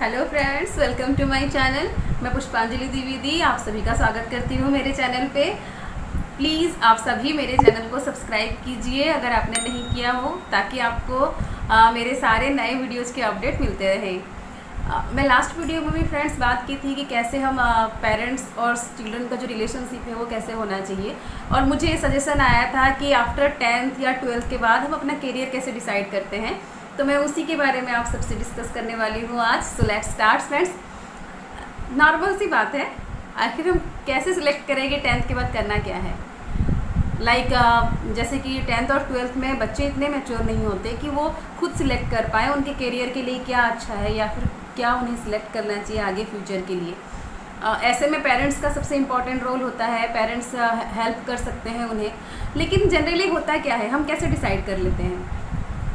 Hello friends, welcome to my channel. मैं पुष्पांजलि द्विवेदी आप सभी का स्वागत करती हूँ मेरे चैनल पे। प्लीज़ आप सभी मेरे चैनल को सब्सक्राइब कीजिए अगर आपने नहीं किया हो, ताकि आपको मेरे सारे नए वीडियोस के अपडेट मिलते रहें। मैं लास्ट वीडियो में भी फ्रेंड्स बात की थी कि कैसे हम पेरेंट्स और चिल्ड्रन का जो रिलेशनशिप है वो कैसे होना चाहिए, और मुझे ये सजेशन आया था कि आफ्टर 10th या 12th के बाद हम अपना करियर कैसे डिसाइड करते हैं। तो मैं उसी के बारे में आप सबसे डिस्कस करने वाली हूँ आज। So let's start friends. Normal सी बात है, आखिर हम कैसे सिलेक्ट करेंगे 10th के बाद करना क्या है। जैसे कि 10th और 12th में बच्चे इतने मैच्योर नहीं होते कि वो खुद सिलेक्ट कर पाए उनके करियर के लिए क्या अच्छा है या फिर क्या उन्हें सिलेक्ट करना चाहिए आगे फ्यूचर के लिए। ऐसे में पेरेंट्स का सबसे इम्पॉर्टेंट रोल होता है। पेरेंट्स हेल्प कर सकते हैं उन्हें, लेकिन जनरली होता क्या है, हम कैसे डिसाइड कर लेते हैं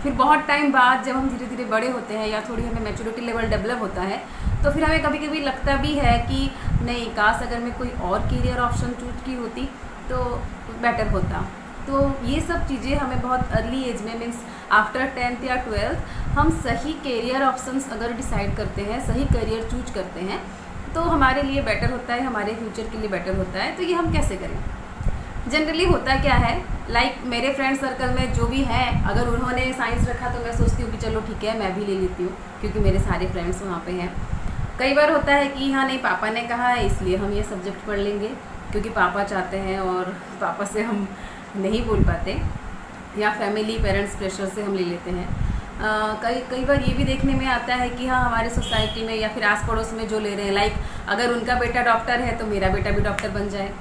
फिर बहुत टाइम बाद जब हम धीरे धीरे बड़े होते हैं या थोड़ी हमें मैच्योरिटी लेवल डेवलप होता है, तो फिर हमें कभी कभी लगता भी है कि नहीं, काश अगर मैं कोई और करियर ऑप्शन चूज की होती तो बेटर होता। तो ये सब चीज़ें हमें बहुत अर्ली एज में, मीन्स आफ्टर 10th या 12th हम सही करियर ऑप्शंस अगर डिसाइड करते हैं, सही करियर चूज करते हैं, तो हमारे लिए बेटर होता है, हमारे फ्यूचर के लिए बेटर होता है। तो ये हम कैसे करें। जनरली होता क्या है, मेरे फ्रेंड सर्कल में जो भी है, अगर उन्होंने साइंस रखा तो मैं सोचती हूँ कि चलो ठीक है मैं भी ले लेती हूँ, क्योंकि मेरे सारे फ्रेंड्स वहाँ पे हैं। कई बार होता है कि हाँ नहीं, पापा ने कहा है इसलिए हम ये सब्जेक्ट पढ़ लेंगे, क्योंकि पापा चाहते हैं और पापा से हम नहीं बोल पाते, या फैमिली पेरेंट्स प्रेशर से हम ले लेते हैं। कई बार ये भी देखने में आता है कि हाँ हमारे सोसाइटी में या फिर आस पड़ोस में जो ले रहे हैं, अगर उनका बेटा डॉक्टर है तो मेरा बेटा भी डॉक्टर बन जाए,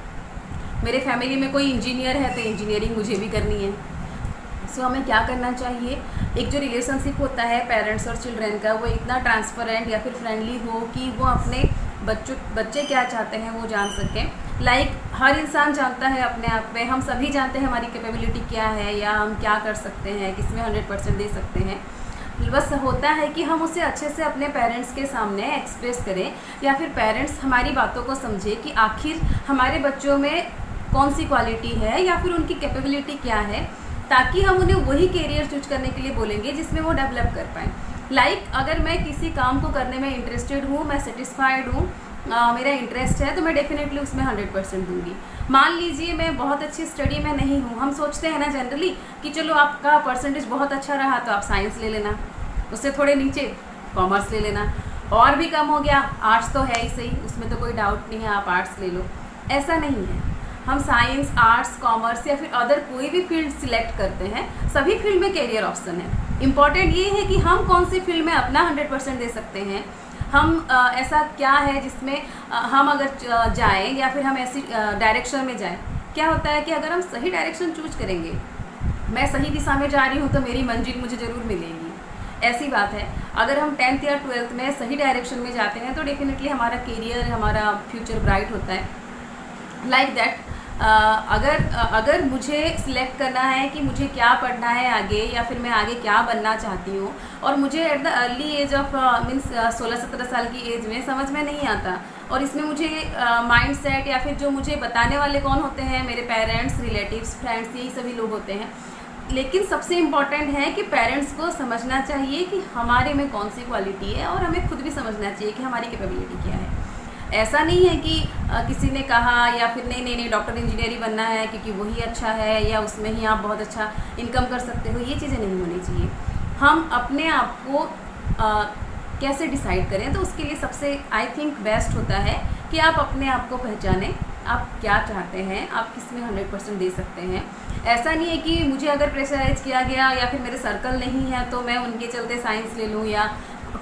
मेरे फैमिली में कोई इंजीनियर है तो इंजीनियरिंग मुझे भी करनी है। सो हमें क्या करना चाहिए, एक जो रिलेशनशिप होता है पेरेंट्स और चिल्ड्रन का, वो इतना ट्रांसपेरेंट या फिर फ्रेंडली हो कि वो अपने बच्चे क्या चाहते हैं वो जान सकें। हर इंसान जानता है अपने आप में, हम सभी जानते हैं हमारी कैपेबिलिटी क्या है या हम क्या कर सकते हैं, किसमें 100% दे सकते हैं। बस होता है कि हम उसे अच्छे से अपने पेरेंट्स के सामने एक्सप्रेस करें, या फिर पेरेंट्स हमारी बातों को समझे कि आखिर हमारे बच्चों में कौन सी क्वालिटी है या फिर उनकी कैपेबिलिटी क्या है, ताकि हम उन्हें वही करियर चूज करने के लिए बोलेंगे जिसमें वो डेवलप कर पाएँ। अगर मैं किसी काम को करने में इंटरेस्टेड हूँ, मैं सेटिस्फाइड हूँ, मेरा इंटरेस्ट है, तो मैं डेफिनेटली उसमें 100% दूंगी। मान लीजिए मैं बहुत अच्छी स्टडी में नहीं हूँ, हम सोचते हैं ना जनरली कि चलो आपका परसेंटेज बहुत अच्छा रहा तो आप साइंस ले लेना, उससे थोड़े नीचे कॉमर्स ले लेना, और भी कम हो गया आर्ट्स तो है ही सही, उसमें तो कोई डाउट नहीं है, आप आर्ट्स ले लो। ऐसा नहीं है, हम साइंस, आर्ट्स, कॉमर्स या फिर अदर कोई भी फील्ड सिलेक्ट करते हैं, सभी फील्ड में करियर ऑप्शन है। इम्पॉर्टेंट ये है कि हम कौन सी फील्ड में अपना 100% दे सकते हैं। हम ऐसा क्या है जिसमें हम अगर जाएं या फिर हम ऐसी डायरेक्शन में जाएं। क्या होता है कि अगर हम सही डायरेक्शन चूज करेंगे, मैं सही दिशा में जा रही हूँ तो मेरी मंजिल मुझे ज़रूर मिलेगी, ऐसी बात है। अगर हम 10th या 12th में सही डायरेक्शन में जाते हैं तो डेफिनेटली हमारा करियर, हमारा फ्यूचर ब्राइट होता है। अगर मुझे सिलेक्ट करना है कि मुझे क्या पढ़ना है आगे या फिर मैं आगे क्या बनना चाहती हूँ, और मुझे at the early age of means 16-17 साल की एज में समझ में नहीं आता, और इसमें मुझे माइंड सेट या फिर जो मुझे बताने वाले कौन होते हैं, मेरे पेरेंट्स, रिलेटिव्स, फ्रेंड्स, यही सभी लोग होते हैं। लेकिन सबसे इम्पॉर्टेंट है कि पेरेंट्स को समझना चाहिए कि हमारे में कौन सी क्वालिटी है, और हमें खुद भी समझना चाहिए कि हमारी कैपेबिलिटी क्या है। ऐसा नहीं है कि किसी ने कहा या फिर नहीं डॉक्टर इंजीनियरिंग बनना है क्योंकि वही अच्छा है या उसमें ही आप बहुत अच्छा इनकम कर सकते हो, ये चीज़ें नहीं होनी चाहिए। हम अपने आप को कैसे डिसाइड करें, तो उसके लिए सबसे आई थिंक बेस्ट होता है कि आप अपने आप को पहचानें, आप क्या चाहते हैं, आप किस में 100% दे सकते हैं। ऐसा नहीं है कि मुझे अगर प्रेशराइज किया गया या फिर मेरे सर्कल नहीं है तो मैं उनके चलते साइंस ले लूँ या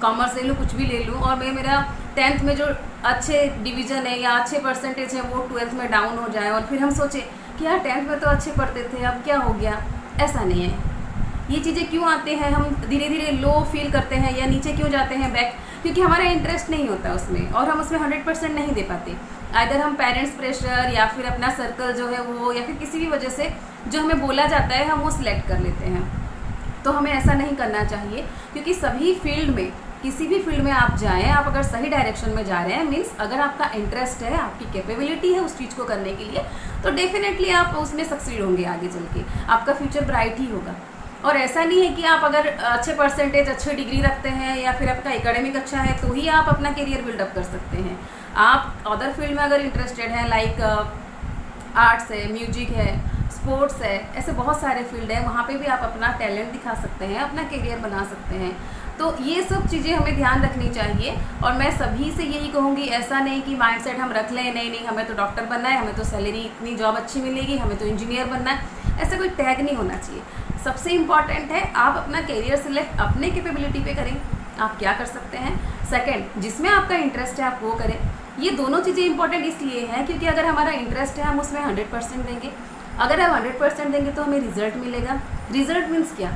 कॉमर्स ले लूँ, कुछ भी ले लूँ, और मेरा 10th में जो अच्छे डिवीज़न है या अच्छे परसेंटेज है वो 12th में डाउन हो जाए, और फिर हम सोचें कि यार 10th में तो अच्छे पढ़ते थे, अब क्या हो गया। ऐसा नहीं है। ये चीज़ें क्यों आते हैं, हम धीरे धीरे लो फील करते हैं या नीचे क्यों जाते हैं बैक, क्योंकि हमारा इंटरेस्ट नहीं होता उसमें और हम उसमें 100% नहीं दे पाते। आइदर हम पेरेंट्स प्रेशर या फिर अपना सर्कल जो है वो, या फिर किसी भी वजह से जो हमें बोला जाता है हम वो सिलेक्ट कर लेते हैं। तो हमें ऐसा नहीं करना चाहिए, क्योंकि सभी फील्ड में, किसी भी फील्ड में आप जाएं, आप अगर सही डायरेक्शन में जा रहे हैं, मीन्स अगर आपका इंटरेस्ट है, आपकी कैपेबिलिटी है उस चीज़ को करने के लिए, तो डेफिनेटली आप उसमें सक्सीड होंगे, आगे चल के आपका फ्यूचर ब्राइट ही होगा। और ऐसा नहीं है कि आप अगर अच्छे परसेंटेज, अच्छी डिग्री रखते हैं या फिर आपका एकेडमिक अच्छा है तो ही आप अपना करियर बिल्डअप कर सकते हैं। आप अदर फील्ड में अगर इंटरेस्टेड हैं, लाइक आर्ट्स है, म्यूजिक है, स्पोर्ट्स है, ऐसे बहुत सारे फील्ड हैं, वहाँ पे भी आप अपना टैलेंट दिखा सकते हैं, अपना करियर बना सकते हैं। तो ये सब चीज़ें हमें ध्यान रखनी चाहिए। और मैं सभी से यही कहूँगी, ऐसा नहीं कि माइंडसेट हम रख लें, नहीं हमें तो डॉक्टर बनना है, हमें तो सैलरी इतनी जॉब अच्छी मिलेगी, हमें तो इंजीनियर बनना है, ऐसा कोई टैग नहीं होना चाहिए। सबसे इम्पॉर्टेंट है आप अपना करियर सिलेक्ट अपने कैपेबिलिटी पे करें, आप क्या कर सकते हैं। सेकंड, जिसमें आपका इंटरेस्ट है आप वो करें। ये दोनों चीज़ें इंपॉर्टेंट इसलिए हैं क्योंकि अगर हमारा इंटरेस्ट है हम उसमें 100% देंगे, अगर हम 100% देंगे तो हमें रिजल्ट मिलेगा। रिजल्ट मीन्स क्या,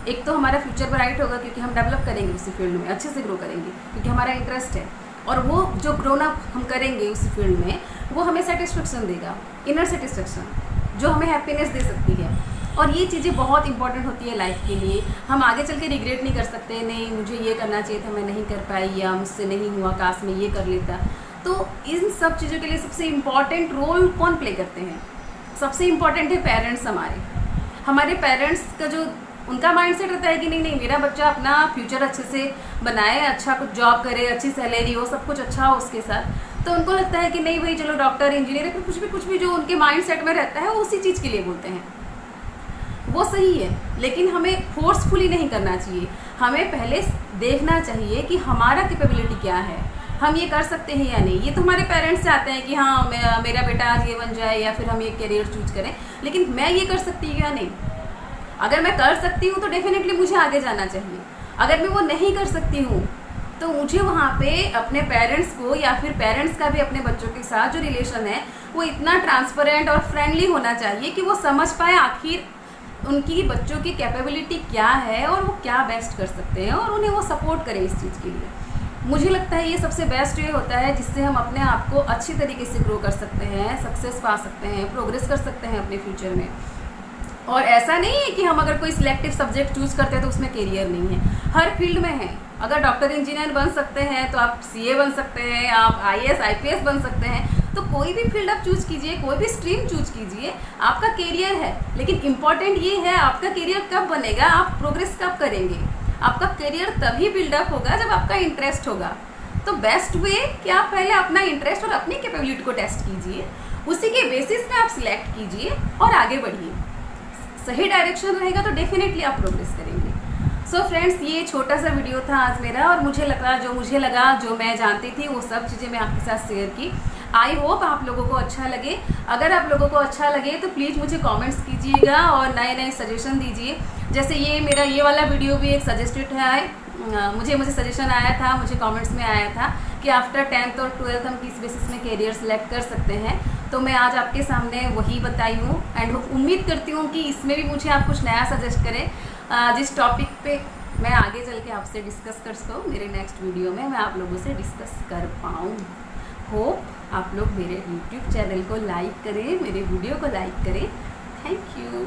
एक तो हमारा फ्यूचर ब्राइट होगा क्योंकि हम डेवलप करेंगे उसी फील्ड में, अच्छे से ग्रो करेंगे क्योंकि हमारा इंटरेस्ट है, और वो जो ग्रोन अप हम करेंगे उस फील्ड में वो हमें सेटिस्फेक्शन देगा, इनर सेटिस्फेक्शन जो हमें हैप्पीनेस दे सकती है। और ये चीज़ें बहुत इंपॉर्टेंट होती है लाइफ के लिए। हम आगे चल के रिग्रेट नहीं कर सकते, नहीं मुझे ये करना चाहिए था मैं नहीं कर पाई, या मुझसे नहीं हुआ, काश मैं ये कर लेता। तो इन सब चीज़ों के लिए सबसे इम्पॉर्टेंट रोल कौन प्ले करते हैं? सबसे इम्पॉर्टेंट है पेरेंट्स। हमारे पेरेंट्स का जो उनका माइंडसेट रहता है कि नहीं मेरा बच्चा अपना फ्यूचर अच्छे से बनाए, अच्छा कुछ जॉब करे, अच्छी सैलरी हो, सब कुछ अच्छा हो उसके साथ। तो उनको लगता है कि नहीं भाई चलो डॉक्टर, इंजीनियर, कुछ भी जो उनके माइंडसेट में रहता है वो उसी चीज़ के लिए बोलते हैं। वो सही है, लेकिन हमें फोर्सफुली नहीं करना चाहिए। हमें पहले देखना चाहिए कि हमारा कैपेबिलिटी क्या है, हम ये कर सकते हैं या नहीं। ये तो हमारे पेरेंट्स चाहते हैं कि हाँ मेरा बेटा आज ये बन जाए या फिर हम ये करियर चूज करें, लेकिन मैं ये कर सकती हूँ या नहीं। अगर मैं कर सकती हूँ तो डेफिनेटली मुझे आगे जाना चाहिए। अगर मैं वो नहीं कर सकती हूँ तो मुझे वहाँ पे अपने पेरेंट्स को या फिर पेरेंट्स का भी अपने बच्चों के साथ जो रिलेशन है वो इतना ट्रांसपेरेंट और फ्रेंडली होना चाहिए कि वो समझ पाए आखिर उनकी बच्चों की कैपेबिलिटी क्या है और वो क्या बेस्ट कर सकते हैं, और उन्हें वो सपोर्ट करें इस चीज़ के लिए। मुझे लगता है ये सबसे बेस्ट वे होता है जिससे हम अपने आप को अच्छी तरीके से ग्रो कर सकते हैं, सक्सेस पा सकते हैं, प्रोग्रेस कर सकते हैं अपने फ्यूचर में। और ऐसा नहीं है कि हम अगर कोई सिलेक्टिव सब्जेक्ट चूज करते हैं तो उसमें करियर नहीं है, हर फील्ड में है। अगर डॉक्टर इंजीनियर बन सकते हैं तो आप सीए बन सकते हैं, आप आईएएस आईपीएस बन सकते हैं। तो कोई भी फील्ड आप चूज कीजिए, कोई भी स्ट्रीम चूज कीजिए, आपका करियर है। लेकिन इम्पॉर्टेंट ये है आपका करियर कब बनेगा, आप प्रोग्रेस कब करेंगे। आपका करियर तभी बिल्डअप होगा जब आपका इंटरेस्ट होगा। तो बेस्ट वे कि आप पहले अपना इंटरेस्ट और अपनी कैपेबिलिटी को टेस्ट कीजिए, उसी के बेसिस में आप सिलेक्ट कीजिए और आगे बढ़िए। सही डायरेक्शन रहेगा तो डेफिनेटली आप प्रोग्रेस करेंगे। सो फ्रेंड्स, ये छोटा सा वीडियो था आज मेरा, और मुझे लगा जो मैं जानती थी वो सब चीज़ें मैं आपके साथ शेयर की। आई होप आप लोगों को अच्छा लगे। अगर आप लोगों को अच्छा लगे तो प्लीज़ मुझे कमेंट्स कीजिएगा और नए सजेशन दीजिए। जैसे ये वाला वीडियो भी एक सजेस्टेड है, मुझे सजेशन आया था, मुझे कमेंट्स में आया था कि आफ्टर 10th और 12th हम किस बेसिस में करियर सेलेक्ट कर सकते हैं। तो मैं आज आपके सामने वही बताई हूँ, एंड उम्मीद करती हूँ कि इसमें भी मुझे आप कुछ नया सजेस्ट करें जिस टॉपिक पे मैं आगे चल के आपसे डिस्कस कर सकूँ। मेरे नेक्स्ट वीडियो में मैं आप लोगों से डिस्कस कर पाऊँ। होप आप लोग मेरे YouTube चैनल को लाइक करें, मेरे वीडियो को लाइक करें। Thank you.